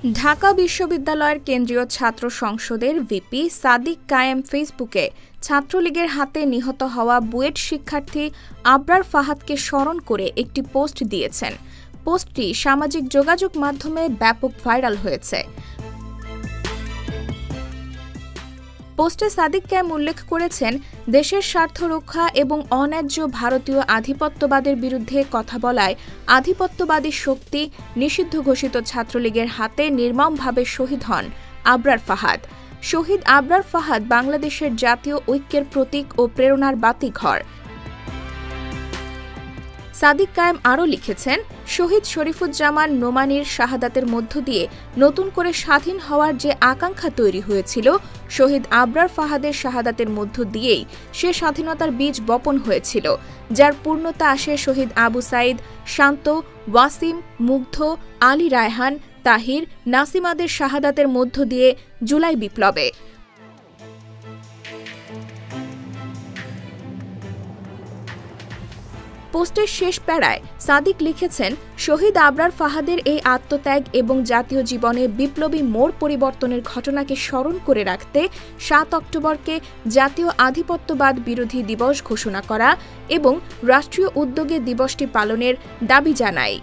ঢাকা বিশ্ববিদ্যালয়ের কেন্দ্রীয় ছাত্র সংসদের ভিপি সাদিক কায়েম ফেসবুকে ছাত্রলীগের হাতে নিহত হওয়া বুয়েট শিক্ষার্থী আবরার ফাহাদকে স্মরণ করে একটি পোস্ট দিয়েছেন। পোস্টটি সামাজিক যোগাযোগ মাধ্যমে ব্যাপক ভাইরাল হয়েছে। পোস্টে সাদিক কায়েম উল্লেখ করেছেন, দেশের স্বার্থ রক্ষা এবং অন্যায্য ভারতীয় আধিপত্যবাদের বিরুদ্ধে কথা বলায় আধিপত্যবাদী শক্তি নিষিদ্ধ ঘোষিত ছাত্রলীগের হাতে নির্মমভাবে শহীদ হন আবরার ফাহাদ। শহীদ আবরার ফাহাদ বাংলাদেশের জাতীয় ঐক্যের প্রতীক ও প্রেরণার বাতিঘর। সাদিক কায়েম আরও লিখেছেন, শহীদ শরীফুজ্জামান নোমানীর শাহাদাতের মধ্য দিয়ে নতুন করে স্বাধীন হওয়ার যে আকাঙ্ক্ষা তৈরি হয়েছিল, শহীদ আবরার ফাহাদের শাহাদাতের মধ্য দিয়েই সে স্বাধীনতার বীজ বপন হয়েছিল, যার পূর্ণতা আসে শহীদ আবু সাইদ, শান্ত, ওয়াসিম, মুগ্ধ, আলী রায়হান, তাহির, নাসিমাদের শাহাদাতের মধ্য দিয়ে জুলাই বিপ্লবে। পোস্টের শেষ প্যারায় সাদিক লিখেছেন, শহীদ আবরার ফাহাদের এই আত্মত্যাগ এবং জাতীয় জীবনে বিপ্লবী মোড় পরিবর্তনের ঘটনাকে স্মরণ করে রাখতে ৭ অক্টোবরকে জাতীয় আধিপত্যবাদ বিরোধী দিবস ঘোষণা করা এবং রাষ্ট্রীয় উদ্যোগে দিবসটি পালনের দাবি জানাই।